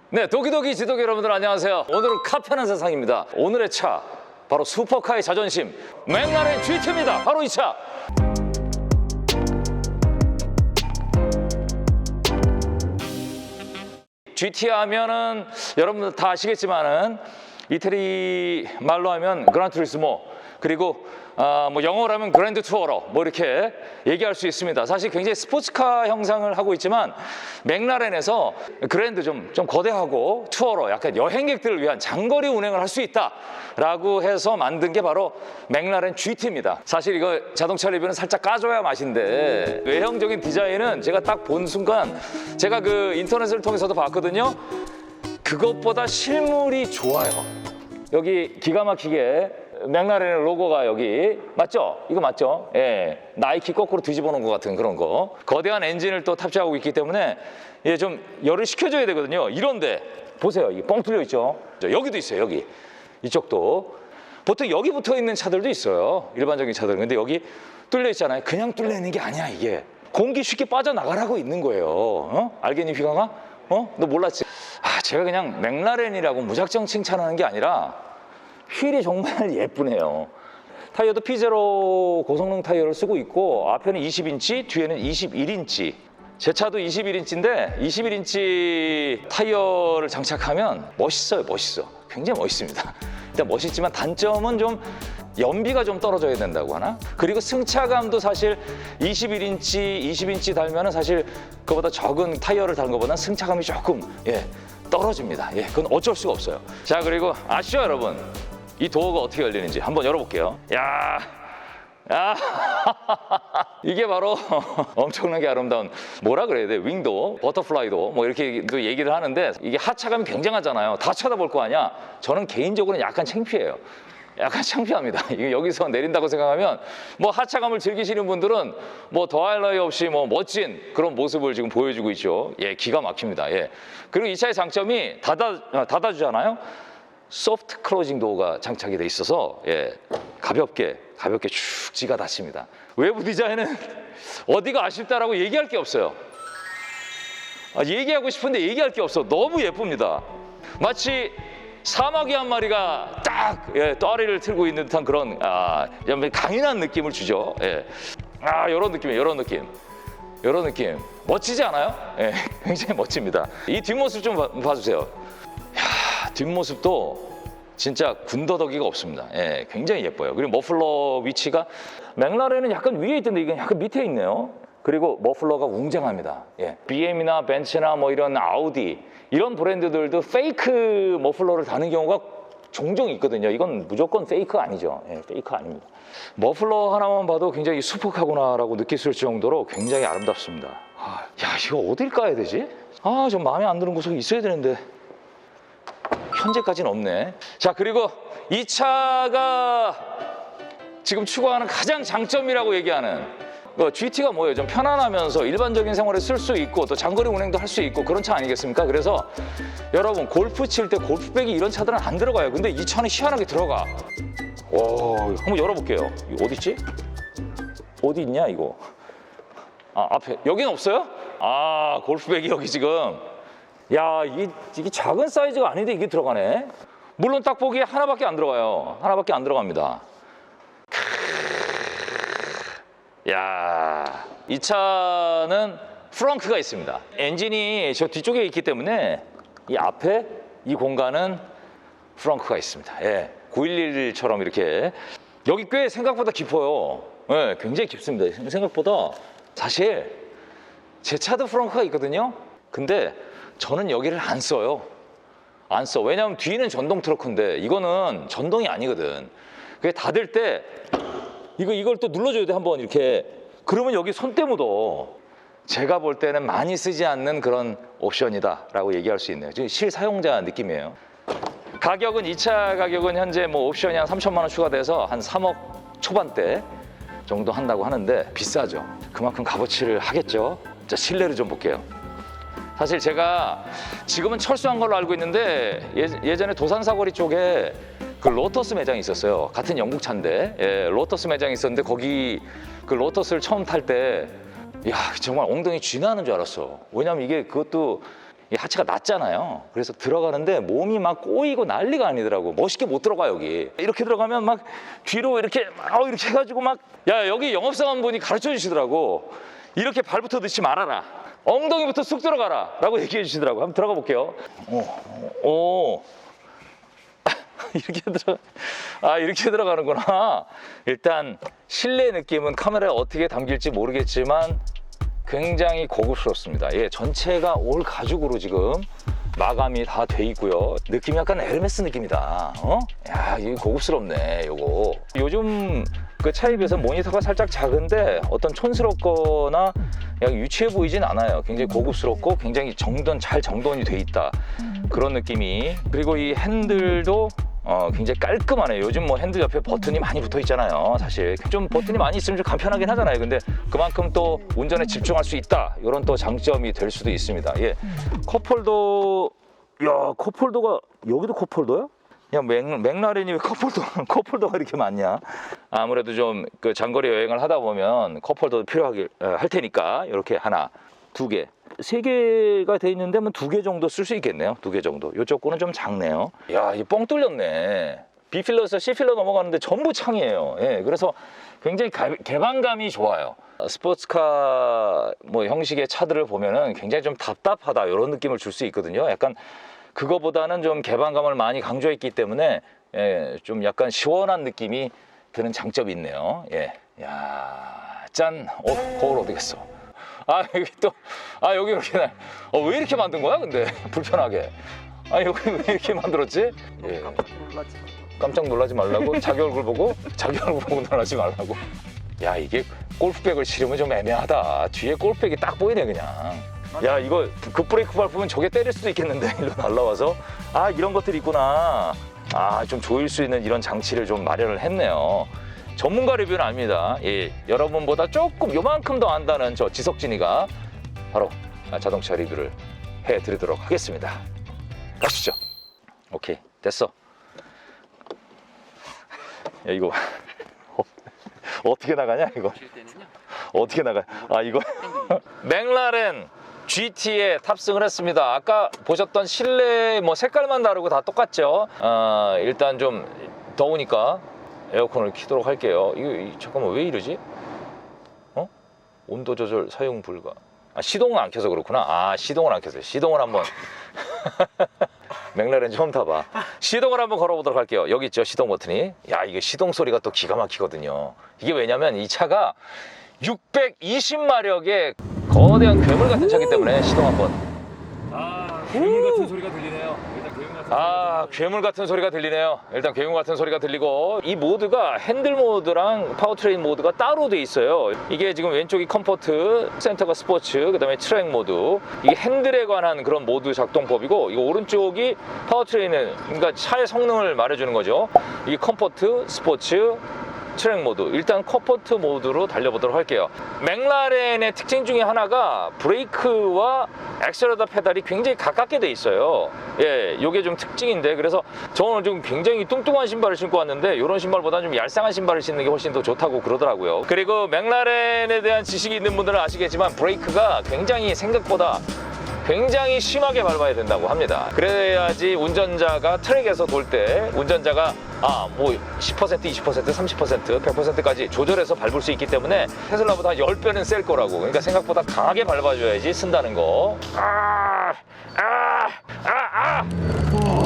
네, 도기도기 지도기 여러분들 안녕하세요. 오늘은 카페하는 세상입니다. 오늘의 차, 바로 슈퍼카의 자존심 맥라렌 GT입니다. 바로 이 차. GT 하면은 여러분들 다 아시겠지만은 이태리 말로 하면 그란투리스모, 그리고 뭐 영어로 하면 그랜드 투어러, 뭐 이렇게 얘기할 수 있습니다. 사실 굉장히 스포츠카 형상을 하고 있지만 맥라렌에서 그랜드 좀 거대하고 투어러, 약간 여행객들을 위한 장거리 운행을 할 수 있다라고 해서 만든 게 바로 맥라렌 GT입니다. 사실 이거 자동차 리뷰는 살짝 까줘야 맛인데 외형적인 디자인은 제가 딱 본 순간, 제가 그 인터넷을 통해서도 봤거든요. 그것보다 실물이 좋아요. 여기 기가 막히게 맥라렌의 로고가 여기 맞죠? 이거 맞죠? 예, 나이키 거꾸로 뒤집어 놓은 것 같은 그런 거. 거대한 엔진을 또 탑재하고 있기 때문에 좀 열을 식혀줘야 되거든요. 이런데 보세요, 이게 뻥 뚫려 있죠? 여기도 있어요. 여기 이쪽도 보통 여기 붙어 있는 차들도 있어요, 일반적인 차들은. 근데 여기 뚫려 있잖아요. 그냥 뚫려 있는 게 아니야. 이게 공기 쉽게 빠져나가라고 있는 거예요. 알겠니, 휘강아? 너 몰랐지? 제가 그냥 맥라렌이라고 무작정 칭찬하는 게 아니라 휠이 정말 예쁘네요. 타이어도 P0 고성능 타이어를 쓰고 있고, 앞에는 20인치, 뒤에는 21인치. 제 차도 21인치인데 21인치 타이어를 장착하면 멋있어요. 멋있어. 굉장히 멋있습니다. 일단 멋있지만 단점은 좀 연비가 좀 떨어져야 된다고 하나? 그리고 승차감도 사실 21인치, 20인치 달면은 사실 그거보다 적은 타이어를 다는 것보다는 승차감이 조금 떨어집니다. 그건 어쩔 수가 없어요. 자, 그리고 아시죠, 여러분? 이 도어가 어떻게 열리는지 한번 열어볼게요. 야, 이게 바로 엄청나게 아름다운, 뭐라 그래야 돼? 윙도, 버터플라이도, 뭐 이렇게 얘기를 하는데, 이게 하차감이 굉장하잖아요. 다 쳐다볼 거 아니야. 저는 개인적으로는 약간 창피해요. 약간 창피합니다. 이게 여기서 내린다고 생각하면, 뭐 하차감을 즐기시는 분들은 뭐 더할 나위 없이 뭐 멋진 그런 모습을 지금 보여주고 있죠. 기가 막힙니다. 그리고 이 차의 장점이 닫아주잖아요. 소프트 클로징 도어가 장착이 돼 있어서 가볍게 쭉 지가 닫힙니다. 외부 디자인은 어디가 아쉽다라고 얘기할 게 없어요. 얘기하고 싶은데 얘기할 게 없어. 너무 예쁩니다. 마치 사마귀 한 마리가 딱 떠리를 틀고 있는 듯한 그런 강인한 느낌을 주죠. 이런 느낌이에요. 이런 느낌 멋지지 않아요? 굉장히 멋집니다. 이 뒷모습 좀 봐주세요. 뒷모습도 진짜 군더더기가 없습니다. 굉장히 예뻐요. 그리고 머플러 위치가 맥라렌은 약간 위에 있던데 이건 약간 밑에 있네요. 그리고 머플러가 웅장합니다. BM이나 벤츠나 뭐 이런 아우디, 이런 브랜드들도 페이크 머플러를 다는 경우가 종종 있거든요. 이건 무조건 페이크 아니죠. 페이크 아닙니다. 머플러 하나만 봐도 굉장히 수북하구나라고 느낄 수 있을 정도로 굉장히 아름답습니다. 이거 어딜 까야 되지? 좀 마음에 안 드는 구석이 있어야 되는데 현재까지는 없네. 자, 그리고 이 차가 지금 추구하는 가장 장점이라고 얘기하는 GT가 뭐예요? 좀 편안하면서 일반적인 생활에 쓸 수 있고 또 장거리 운행도 할 수 있고 그런 차 아니겠습니까? 그래서 여러분, 골프 칠 때 골프백이 이런 차들은 안 들어가요. 근데 이 차는 희한하게 들어가. 한번 열어볼게요. 이거 어디 있지? 어디 있냐 이거? 앞에. 여기는 없어요? 골프백이 여기 지금. 이게 작은 사이즈가 아닌데 이게 들어가네. 물론 딱 보기에 하나밖에 안 들어가요. 하나밖에 안 들어갑니다. 이 차는 프렁크가 있습니다. 엔진이 저 뒤쪽에 있기 때문에 이 앞에 이 공간은 프렁크가 있습니다. 911처럼 이렇게. 여기 꽤 생각보다 깊어요. 굉장히 깊습니다. 생각보다. 사실 제 차도 프렁크가 있거든요. 근데 저는 여기를 안 써요. 안 써. 왜냐하면 뒤는 전동 트렁크인데 이거는 전동이 아니거든. 그게 닫을 때 이걸 또 눌러줘야 돼, 한번 이렇게. 그러면 여기 손때 묻어. 제가 볼 때는 많이 쓰지 않는 그런 옵션이다라고 얘기할 수 있네요. 실사용자 느낌이에요. 가격은, 이 차 가격은 현재 뭐 옵션이 한 3천만 원 추가돼서 한 3억 초반대 정도 한다고 하는데 비싸죠. 그만큼 값어치를 하겠죠. 자, 실내를 좀 볼게요. 사실 제가 지금은 철수한 걸로 알고 있는데 예전에 도산사거리 쪽에 그 로터스 매장이 있었어요. 같은 영국 차인데 로터스 매장이 있었는데 거기 그 로터스를 처음 탈 때 정말 엉덩이 쥐나는 줄 알았어. 왜냐면 이게 그것도 이 하체가 낮잖아요. 그래서 들어가는데 몸이 막 꼬이고 난리가 아니더라고. 멋있게 못 들어가 여기. 이렇게 들어가면 막 뒤로 이렇게 이렇게 해가지고 막 야 여기 영업사원분이 가르쳐 주시더라고. 이렇게 발부터 넣지 말아라. 엉덩이부터 쑥 들어가라 라고 얘기해 주시더라고. 한번 들어가 볼게요. 이렇게 들어가는구나. 일단 실내 느낌은 카메라에 어떻게 담길지 모르겠지만 굉장히 고급스럽습니다. 예, 전체가 올 가죽으로 지금 마감이 다 돼 있고요. 느낌이 약간 에르메스 느낌이다. 야, 이거 고급스럽네, 요거. 요즘 그 차에 비해서 모니터가 살짝 작은데 어떤 촌스럽거나 약간 유치해 보이진 않아요. 굉장히 고급스럽고 굉장히 잘 정돈이 돼 있다. 그런 느낌이. 그리고 이 핸들도 굉장히 깔끔하네요. 요즘 뭐 핸들 옆에 버튼이 많이 붙어 있잖아요. 사실 좀 버튼이 많이 있으면 좀 간편하긴 하잖아요. 근데 그만큼 또 운전에 집중할 수 있다. 이런 또 장점이 될 수도 있습니다. 예, 컵홀더. 야, 컵홀더가 여기도 컵홀더야? 야, 맥라렌이 왜 컵홀더가 이렇게 많냐? 아무래도 좀 그 장거리 여행을 하다 보면 컵홀더도 필요하게 할 테니까 이렇게 하나, 두 개, 세 개가 돼 있는데 뭐 두 개 정도 쓸 수 있겠네요. 두 개 정도. 이쪽 거는 좀 작네요. 야, 이 뻥 뚫렸네. B필러에서 C필러 넘어가는데 전부 창이에요. 예, 그래서 굉장히 개방감이 좋아요. 스포츠카 뭐 형식의 차들을 보면은 굉장히 좀 답답하다 이런 느낌을 줄 수 있거든요. 약간 그거보다는 좀 개방감을 많이 강조했기 때문에 예, 좀 약간 시원한 느낌이 드는 장점이 있네요. 예, 야, 짠. 거울 어디 갔어? 여기 또, 여기 이렇게, 왜 이렇게 만든 거야, 근데? 불편하게. 여기 왜 이렇게 만들었지? 예. 깜짝 놀라지 말라고? 자기 얼굴 보고 놀라지 말라고. 야, 이게 골프백을 실으면 좀 애매하다. 뒤에 골프백이 딱 보이네, 그냥. 야, 이거 급브레이크 밟으면 저게 때릴 수도 있겠는데, 일로 날라와서. 이런 것들이 있구나. 좀 조일 수 있는 이런 장치를 좀 마련을 했네요. 전문가 리뷰는 아닙니다. 예, 여러분보다 조금 요만큼 더 안다는 저 지석진이가 바로 자동차 리뷰를 해드리도록 하겠습니다. 가시죠. 오케이, 됐어. 야, 이거 어떻게 나가냐, 이거? 어떻게 나가? 이거 맥라렌 GT에 탑승을 했습니다. 아까 보셨던 실내 뭐 색깔만 다르고 다 똑같죠. 일단 좀 더우니까 에어컨을 켜도록 할게요. 이거 잠깐만, 왜 이러지? 온도 조절 사용 불가. 시동은 안 켜서 그렇구나. 시동을 안 켜서. 시동을 한번 맥라렌 처음 타봐. 시동을 한번 걸어보도록 할게요. 여기 있죠, 시동 버튼이. 야, 이게 시동 소리가 또 기가 막히거든요. 이게 왜냐면 이 차가 620마력의 거대한 괴물 같은 차기 때문에 시동 한번. 괴물 같은 소리가 들리네요. 괴물 같은 소리가 들리네요. 일단 괴물 같은 소리가 들리고, 이 모드가 핸들 모드랑 파워트레인 모드가 따로 돼 있어요. 이게 지금 왼쪽이 컴포트, 센터가 스포츠, 그 다음에 트랙 모드. 이게 핸들에 관한 그런 모드 작동법이고, 이거 오른쪽이 파워트레인을, 그러니까 차의 성능을 말해주는 거죠. 이게 컴포트, 스포츠, 트랙 모드. 일단 컴포트 모드로 달려보도록 할게요. 맥라렌의 특징 중에 하나가 브레이크와 액셀러더 페달이 굉장히 가깝게 돼 있어요. 예, 요게 좀 특징인데, 그래서 저는 좀 굉장히 뚱뚱한 신발을 신고 왔는데 이런 신발보다 좀 얄쌍한 신발을 신는 게 훨씬 더 좋다고 그러더라고요. 그리고 맥라렌에 대한 지식이 있는 분들은 아시겠지만 브레이크가 굉장히 생각보다 굉장히 심하게 밟아야 된다고 합니다. 그래야지 운전자가 트랙에서 돌 때 운전자가 뭐 10%, 20%, 30%, 100%까지 조절해서 밟을 수 있기 때문에 테슬라보다 10배는 셀 거라고. 그러니까 생각보다 강하게 밟아줘야지 쓴다는 거. 자,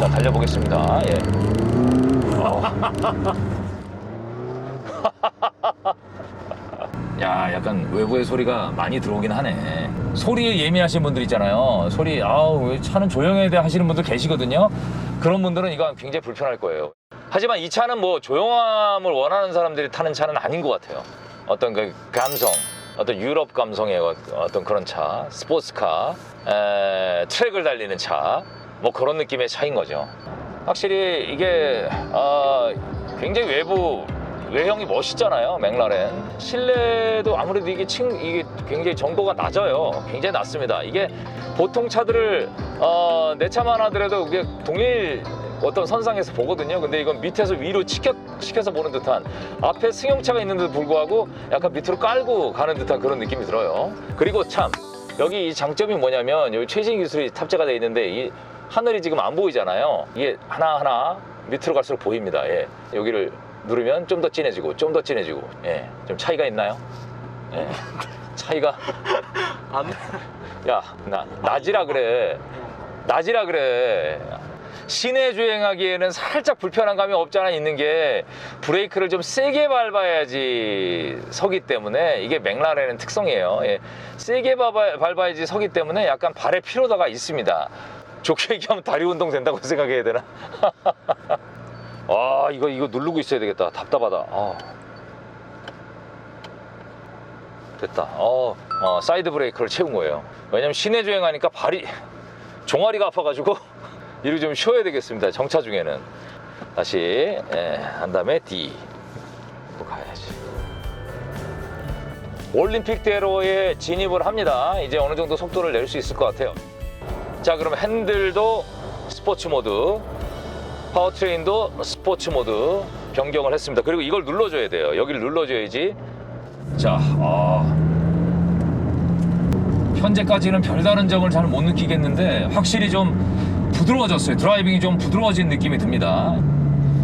달려보겠습니다. 예. 야, 약간 외부의 소리가 많이 들어오긴 하네. 소리에 예민하신 분들 있잖아요. 소리, 왜 차는 조용해야 돼 하시는 분들 계시거든요. 그런 분들은 이거 굉장히 불편할 거예요. 하지만 이 차는 뭐 조용함을 원하는 사람들이 타는 차는 아닌 것 같아요. 어떤 그 감성, 어떤 유럽 감성의 어떤 그런 차, 스포츠카, 트랙을 달리는 차, 뭐 그런 느낌의 차인 거죠. 확실히 이게 굉장히 외형이 멋있잖아요, 맥라렌. 실내도 아무래도 이게 굉장히 정도가 낮아요. 굉장히 낮습니다. 이게 보통 차들을 내 차만 하더라도 그게 동일 어떤 선상에서 보거든요. 근데 이건 밑에서 위로 시켜서 보는 듯한, 앞에 승용차가 있는데도 불구하고 약간 밑으로 깔고 가는 듯한 그런 느낌이 들어요. 그리고 참 여기 이 장점이 뭐냐면 여기 최신 기술이 탑재가 되어 있는데 이 하늘이 지금 안 보이잖아요. 이게 하나하나 밑으로 갈수록 보입니다. 예. 여기를 누르면 좀 더 진해지고 좀 더 진해지고. 예. 좀 차이가 있나요? 예. 차이가 야, 낮이라 그래. 낮이라 그래. 시내 주행하기에는 살짝 불편한 감이 없지 않아 있는 게 브레이크를 좀 세게 밟아야지 서기 때문에 이게 맥라렌의 특성이에요. 예. 세게 밟아야지 서기 때문에 약간 발의 피로도가 있습니다. 좋게 얘기하면 다리 운동 된다고 생각해야 되나? 아, 이거 누르고 있어야 되겠다. 답답하다. 됐다. 사이드 브레이크를 채운 거예요. 왜냐면 시내 주행하니까 발이 종아리가 아파가지고 이를 좀 쉬어야 되겠습니다. 정차 중에는. 다시 한 다음에 D 또 가야지. 올림픽대로에 진입을 합니다. 이제 어느 정도 속도를 낼 수 있을 것 같아요. 자, 그럼 핸들도 스포츠 모드, 파워트레인도 스포츠 모드 변경을 했습니다. 그리고 이걸 눌러줘야 돼요. 여기를 눌러줘야지. 자, 현재까지는 별다른 점을 잘 못 느끼겠는데 확실히 좀 부드러워졌어요. 드라이빙이 좀 부드러워진 느낌이 듭니다.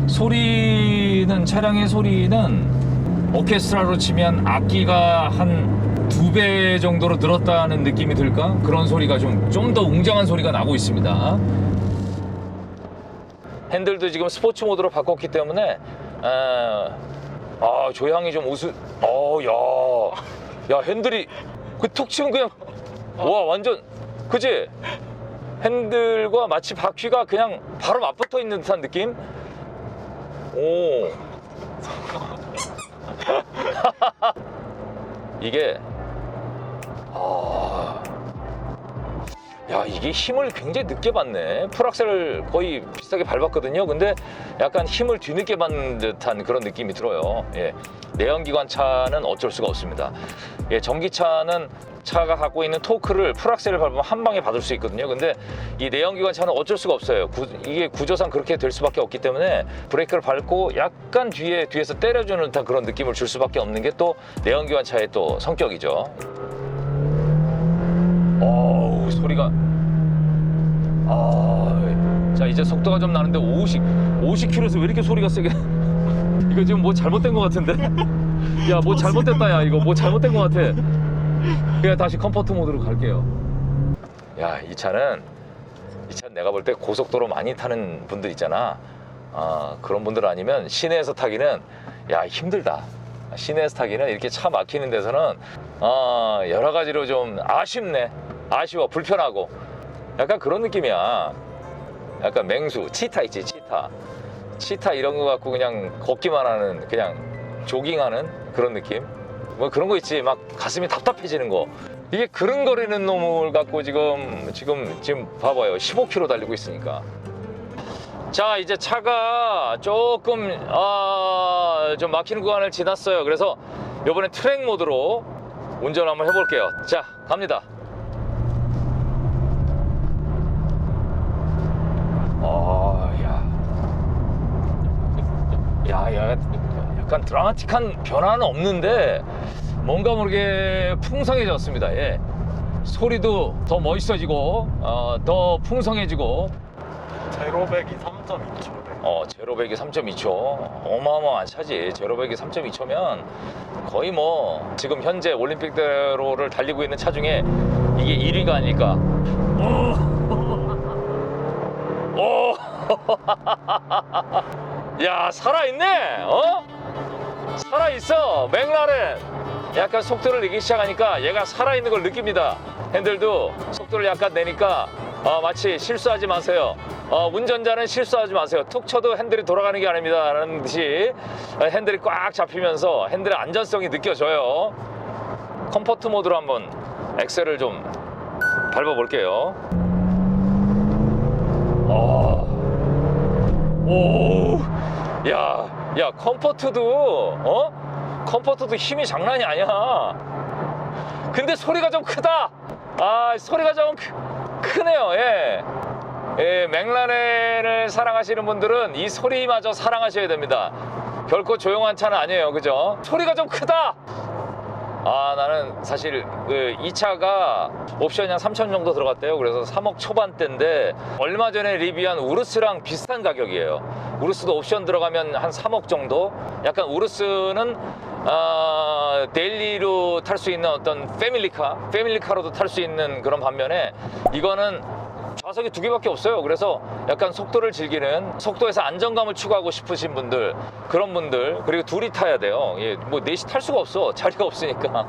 소리는, 차량의 소리는 오케스트라로 치면 악기가 한 2배 정도로 늘었다는 느낌이 들까? 그런 소리가 좀 더 웅장한 소리가 나고 있습니다. 핸들도 지금 스포츠 모드로 바꿨기 때문에 조향이 좀 야, 핸들이 툭 치면 그냥 와, 완전 그치? 핸들과 마치 바퀴가 그냥 바로 맞붙어 있는 듯한 느낌? 오. 이게 야, 이게 힘을 굉장히 늦게 받네. 풀악셀을 거의 비슷하게 밟았거든요. 근데 약간 힘을 뒤늦게 받는 듯한 그런 느낌이 들어요. 예. 내연기관차는 어쩔 수가 없습니다. 예, 전기차는 차가 갖고 있는 토크를 풀악셀을 밟으면 한 방에 받을 수 있거든요. 근데 이 내연기관차는 어쩔 수가 없어요. 이게 구조상 그렇게 될 수밖에 없기 때문에 브레이크를 밟고 약간 뒤에서 때려주는 듯한 그런 느낌을 줄 수밖에 없는 게 또 내연기관차의 또 성격이죠. 소리가 자, 이제 속도가 좀 나는데 50km에서 왜 이렇게 소리가 세게 이거 지금 뭐 잘못된 것 같은데? 야, 뭐 잘못됐다. 야, 이거 뭐 잘못된 것 같아. 그냥 다시 컴포트 모드로 갈게요. 야, 이 차는 내가 볼 때 고속도로 많이 타는 분들 있잖아. 그런 분들 아니면 시내에서 타기는 힘들다. 시내에서 타기는 이렇게 차 막히는 데서는 여러 가지로 좀 아쉬워, 불편하고 약간 그런 느낌이야. 약간 맹수, 치타 있지, 치타 이런 거 갖고 그냥 걷기만 하는, 그냥 조깅하는 그런 느낌. 뭐 그런 거 있지, 막 가슴이 답답해지는 거. 이게 그릉거리는 놈을 갖고 지금 봐봐요. 15km 달리고 있으니까. 자, 이제 차가 조금 좀 막히는 구간을 지났어요. 그래서 이번에 트랙 모드로 운전 한번 해볼게요. 자, 갑니다. 약간 드라마틱한 변화는 없는데 뭔가 모르게 풍성해졌습니다. 예. 소리도 더 멋있어지고 더 풍성해지고. 제로백이 3.2초. 제로백이 3.2초. 어마어마한 차지. 제로백이 3.2초면 거의 뭐 지금 현재 올림픽대로를 달리고 있는 차 중에 이게 1위가 아닐까. 야, 살아있네. 살아있어. 맥라렌. 약간 속도를 내기 시작하니까 얘가 살아있는 걸 느낍니다. 핸들도 속도를 약간 내니까 마치 실수하지 마세요. 운전자는 실수하지 마세요. 툭 쳐도 핸들이 돌아가는 게 아닙니다 라는 듯이 핸들이 꽉 잡히면서 핸들의 안전성이 느껴져요. 컴포트 모드로 한번 엑셀을 좀 밟아볼게요. 야, 컴포트도 힘이 장난이 아니야. 근데 소리가 좀 크다. 소리가 좀 크네요. 예, 맥라렌을 사랑하시는 분들은 이 소리마저 사랑하셔야 됩니다. 결코 조용한 차는 아니에요. 그죠? 소리가 좀 크다. 나는 사실 이 차가 옵션이 한 3천 정도 들어갔대요. 그래서 3억 초반대인데 얼마 전에 리뷰한 우르스랑 비슷한 가격이에요. 우르스도 옵션 들어가면 한 3억 정도. 약간 우르스는 데일리로 탈 수 있는 어떤 패밀리카로도 탈 수 있는 그런 반면에 이거는 좌석이 2개밖에 없어요. 그래서 약간 속도를 즐기는, 속도에서 안정감을 추구하고 싶으신 분들, 그런 분들, 그리고 둘이 타야 돼요. 뭐 넷이 탈 수가 없어. 자리가 없으니까.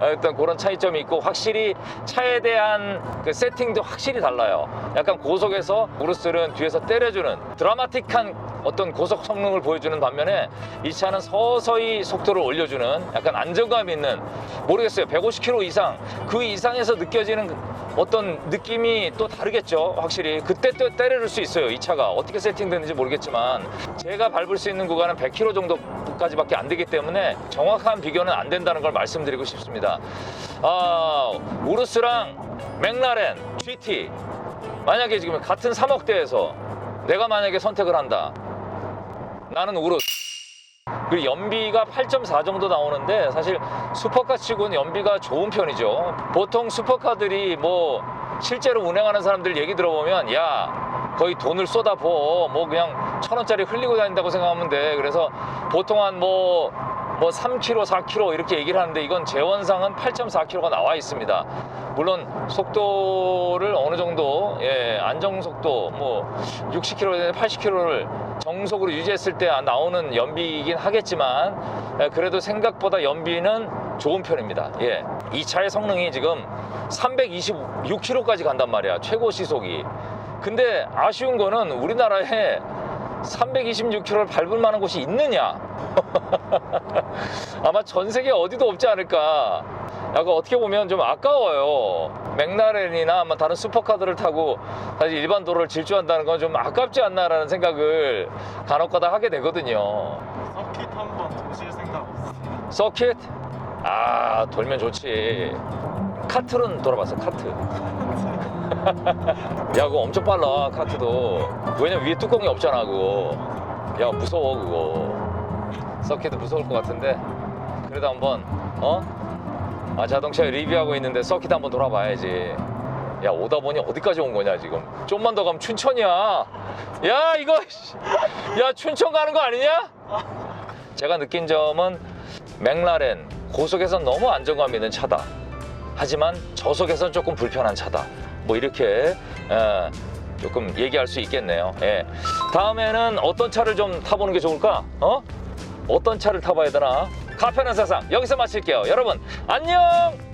일단 그런 차이점이 있고, 확실히 차에 대한 그 세팅도 확실히 달라요. 약간 고속에서 우르스는 뒤에서 때려주는 드라마틱한 어떤 고속 성능을 보여주는 반면에 이 차는 서서히 속도를 올려주는 약간 안정감 있는, 모르겠어요, 150km 이상, 그 이상에서 느껴지는 어떤 느낌이 또 다르겠죠. 확실히 그때 또 때려줄 수 있어요. 이 차가 어떻게 세팅되는지 모르겠지만 제가 밟을 수 있는 구간은 100km 정도까지밖에 안 되기 때문에 정확한 비교는 안 된다는 걸 말씀드리고 싶습니다. 우르스랑 맥라렌 GT, 만약에 지금 같은 3억대에서 내가 만약에 선택을 한다, 나는 우르스. 그리고 연비가 8.4 정도 나오는데 사실 슈퍼카 치고는 연비가 좋은 편이죠. 보통 슈퍼카들이 뭐 실제로 운행하는 사람들 얘기 들어보면, 야, 거의 돈을 쏟아부어, 뭐 그냥 1,000원짜리 흘리고 다닌다고 생각하면 돼. 그래서 보통 한 뭐 3km, 4km 이렇게 얘기를 하는데, 이건 제원상은 8.4km가 나와 있습니다. 물론 속도를 어느 정도, 안정 속도 뭐 60km, 80km를 정속으로 유지했을 때 나오는 연비이긴 하겠지만, 그래도 생각보다 연비는 좋은 편입니다. 이 차의 성능이 지금 326km까지 간단 말이야, 최고 시속이. 근데 아쉬운 거는 우리나라에 326km를 밟을 만한 곳이 있느냐? 아마 전 세계 어디도 없지 않을까. 약간 어떻게 보면 좀 아까워요. 맥라렌이나 아마 다른 슈퍼카들을 타고 사실 일반 도로를 질주한다는 건 좀 아깝지 않나라는 생각을 간혹가다 하게 되거든요. 서킷 한번 도실 생각 없으세요? 서킷? 돌면 좋지. 카트는 돌아봤어, 카트. 야, 그거 엄청 빨라, 카트도. 왜냐면 위에 뚜껑이 없잖아, 그거. 야, 무서워, 그거. 서킷도 무서울 것 같은데, 그래도 한번, 자동차 리뷰하고 있는데 서킷 한번 돌아봐야지. 야, 오다 보니 어디까지 온 거냐, 지금. 좀만 더 가면 춘천이야. 야, 이거, 야, 춘천 가는 거 아니냐? 제가 느낀 점은 맥라렌, 고속에선 너무 안정감 있는 차다. 하지만 저속에선 조금 불편한 차다. 뭐 이렇게 조금 얘기할 수 있겠네요. 다음에는 어떤 차를 좀 타보는 게 좋을까? 어떤 차를 타봐야 되나? 가편한 세상 여기서 마칠게요. 여러분 안녕.